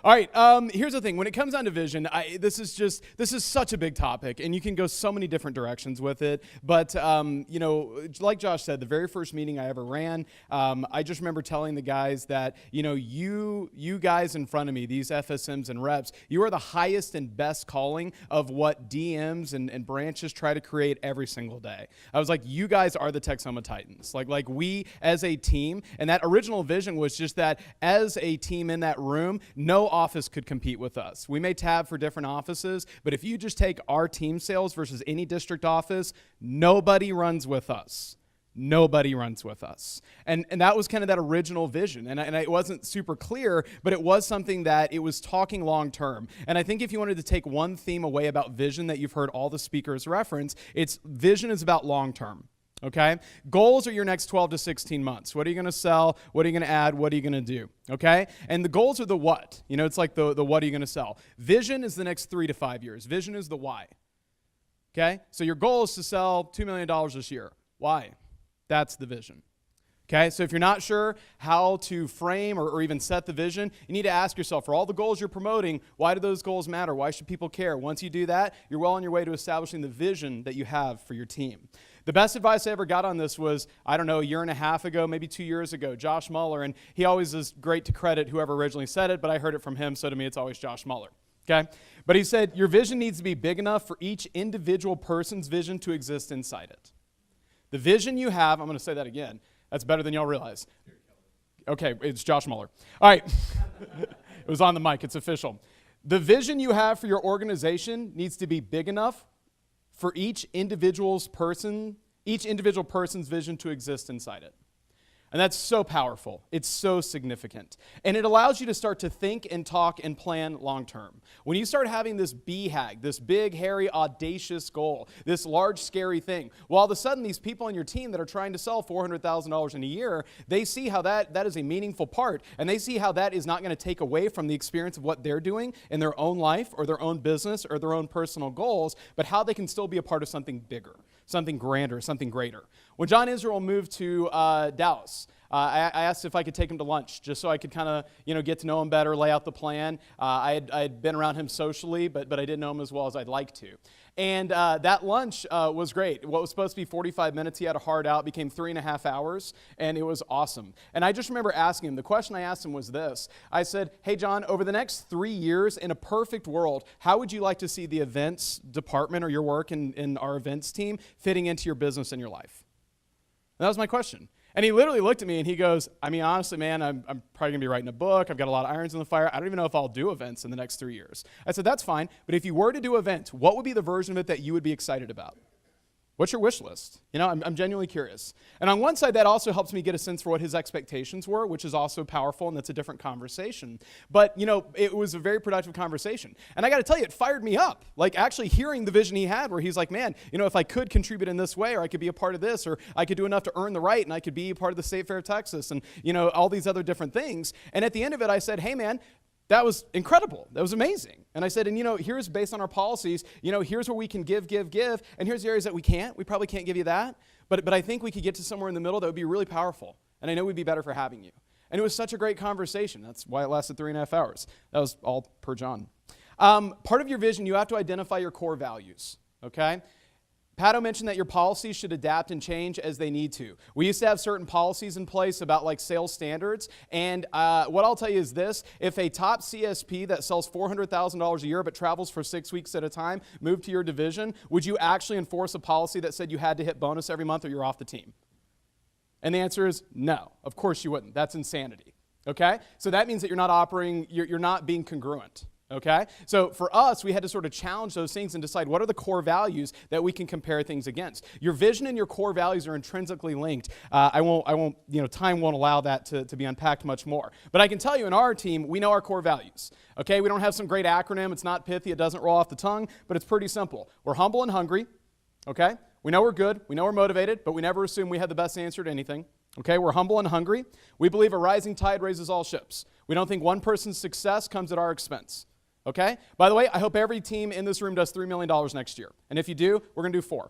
All right, here's the thing. When it comes down to vision, this is such a big topic, and you can go so many different directions with it. But, like Josh said, the very first meeting I ever ran, I just remember telling the guys that, you guys in front of me, these FSMs and reps, you are the highest and best calling of what DMs and branches try to create every single day. I was like, you guys are the Texoma Titans. Like we as a team, and that original vision was just that as a team in that room, no office could compete with us. We may tab for different offices, but if you just take our team sales versus any district office, nobody runs with us. Nobody runs with us. And that was kind of that original vision. And it wasn't super clear, but it was something that it was talking long term. And I think if you wanted to take one theme away about vision that you've heard all the speakers reference, it's vision is about long term. Okay? Goals are your next 12 to 16 months. What are you going to sell? What are you going to add? What are you going to do? Okay? And the goals are the what. It's like the what are you going to sell. Vision is the next 3 to 5 years. Vision is the why. Okay? So your goal is to sell $2 million this year. Why? That's the vision. Okay? So if you're not sure how to frame or even set the vision, you need to ask yourself, for all the goals you're promoting, why do those goals matter? Why should people care? Once you do that, you're well on your way to establishing the vision that you have for your team. The best advice I ever got on this was, I don't know, a year and a half ago, maybe 2 years ago, Josh Muller, and he always is great to credit whoever originally said it, but I heard it from him, so to me it's always Josh Muller, okay? But he said, your vision needs to be big enough for each individual person's vision to exist inside it. The vision you have, I'm going to say that again, that's better than y'all realize. Okay, it's Josh Muller. All right, it was on the mic, it's official. The vision you have for your organization needs to be big enough for each individual person's vision to exist inside it. And that's so powerful. It's so significant. And it allows you to start to think and talk and plan long term. When you start having this BHAG, this big, hairy, audacious goal, this large, scary thing, well, all of a sudden these people on your team that are trying to sell $400,000 in a year, they see how that is a meaningful part, and they see how that is not going to take away from the experience of what they're doing in their own life or their own business or their own personal goals, but how they can still be a part of something bigger, something grander, something greater. When John Israel moved to Dallas, I asked if I could take him to lunch just so I could kind of get to know him better, lay out the plan. I had been around him socially, but I didn't know him as well as I'd like to. And that lunch was great. What was supposed to be 45 minutes, he had a hard out, became 3.5 hours, and it was awesome. And I just remember asking him, the question I asked him was this. I said, hey, John, over the next 3 years, in a perfect world, how would you like to see the events department or your work in our events team fitting into your business and your life? And that was my question. And he literally looked at me and he goes, I mean, honestly, man, I'm probably going to be writing a book. I've got a lot of irons in the fire. I don't even know if I'll do events in the next 3 years. I said, that's fine. But if you were to do events, what would be the version of it that you would be excited about? What's your wish list? I'm genuinely curious. And on one side, that also helps me get a sense for what his expectations were, which is also powerful, and that's a different conversation. But, it was a very productive conversation. And I got to tell you, it fired me up. Like, actually hearing the vision he had where he's like, man, if I could contribute in this way, or I could be a part of this, or I could do enough to earn the right, and I could be a part of the State Fair of Texas, and, all these other different things. And at the end of it, I said, hey, man, that was incredible. That was amazing. And I said, and here's based on our policies, here's where we can give, and here's the areas that we can't. We probably can't give you that. But I think we could get to somewhere in the middle that would be really powerful. And I know we'd be better for having you. And it was such a great conversation. That's why it lasted 3.5 hours. That was all per John. Part of your vision, you have to identify your core values, okay? Pato mentioned that your policies should adapt and change as they need to. We used to have certain policies in place about like sales standards, and what I'll tell you is this: if a top CSP that sells $400,000 a year but travels for 6 weeks at a time moved to your division, would you actually enforce a policy that said you had to hit bonus every month or you're off the team? And the answer is no. Of course you wouldn't. That's insanity. Okay? So that means that you're not being congruent. Okay? So for us, we had to sort of challenge those things and decide what are the core values that we can compare things against. Your vision and your core values are intrinsically linked. Time won't allow that to be unpacked much more. But I can tell you in our team, we know our core values. Okay? We don't have some great acronym. It's not pithy. It doesn't roll off the tongue, but it's pretty simple. We're humble and hungry. Okay? We know we're good. We know we're motivated, but we never assume we have the best answer to anything. Okay? We're humble and hungry. We believe a rising tide raises all ships. We don't think one person's success comes at our expense. Okay? By the way, I hope every team in this room does $3 million next year. And if you do, we're going to do 4.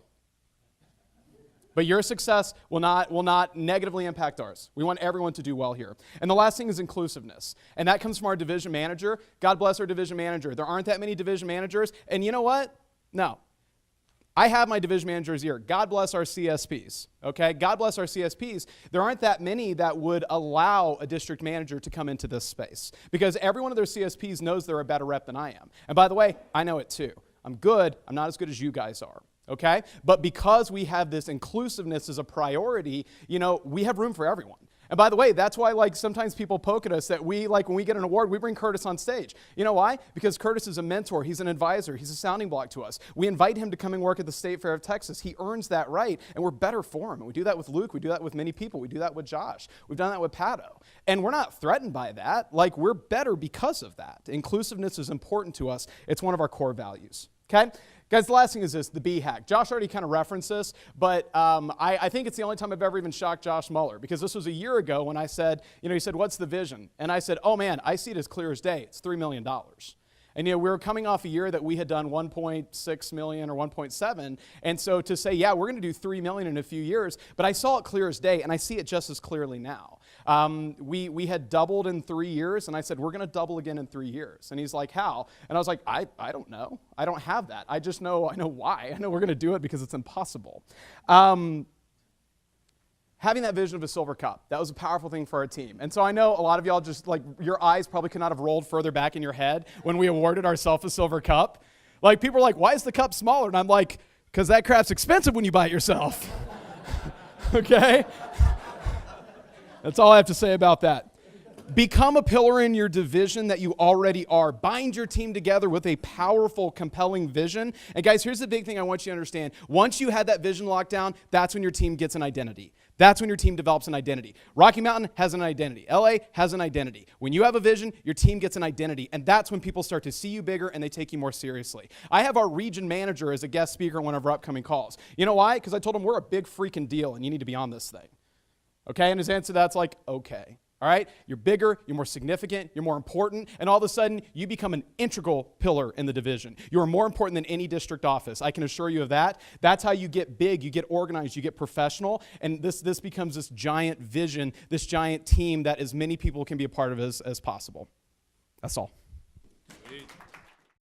But your success will not negatively impact ours. We want everyone to do well here. And the last thing is inclusiveness. And that comes from our division manager. God bless our division manager. There aren't that many division managers. And you know what? No. I have my division managers here. God bless our CSPs, okay? God bless our CSPs. There aren't that many that would allow a district manager to come into this space because every one of their CSPs knows they're a better rep than I am. And by the way, I know it too. I'm good. I'm not as good as you guys are. Okay? But because we have this inclusiveness as a priority, we have room for everyone. And by the way, that's why sometimes people poke at us that we when we get an award, we bring Curtis on stage. You know why? Because Curtis is a mentor, he's an advisor, he's a sounding block to us. We invite him to come and work at the State Fair of Texas. He earns that right, and we're better for him. And we do that with Luke, we do that with many people, we do that with Josh. We've done that with Pato. And we're not threatened by that. We're better because of that. Inclusiveness is important to us. It's one of our core values. Okay? Guys, the last thing is this, the B hack. Josh already kind of referenced this, but I think it's the only time I've ever even shocked Josh Mueller, because this was a year ago when I said, he said, what's the vision? And I said, oh man, I see it as clear as day. It's $3 million. And we were coming off a year that we had done 1.6 million or 1.7. And so to say, yeah, we're going to do 3 million in a few years, but I saw it clear as day, and I see it just as clearly now. We had doubled in 3 years, and I said, we're going to double again in 3 years. And he's like, how? And I was like, I don't know. I don't have that. I know why. I know we're going to do it because it's impossible. Having that vision of a silver cup, that was a powerful thing for our team. And so I know a lot of y'all just your eyes probably could not have rolled further back in your head when we awarded ourselves a silver cup. People are like, why is the cup smaller? And I'm like, because that crap's expensive when you buy it yourself. Okay? That's all I have to say about that. Become a pillar in your division that you already are. Bind your team together with a powerful, compelling vision. And guys, here's the big thing I want you to understand. Once you have that vision locked down, that's when your team gets an identity. That's when your team develops an identity. Rocky Mountain has an identity. LA has an identity. When you have a vision, your team gets an identity. And that's when people start to see you bigger and they take you more seriously. I have our region manager as a guest speaker on one of our upcoming calls. You know why? Because I told him we're a big freaking deal and you need to be on this thing. Okay? And his answer to that's okay. All right? You're bigger, you're more significant, you're more important, and all of a sudden, you become an integral pillar in the division. You are more important than any district office. I can assure you of that. That's how you get big, you get organized, you get professional, and this becomes this giant vision, this giant team that as many people can be a part of as possible. That's all. Sweet.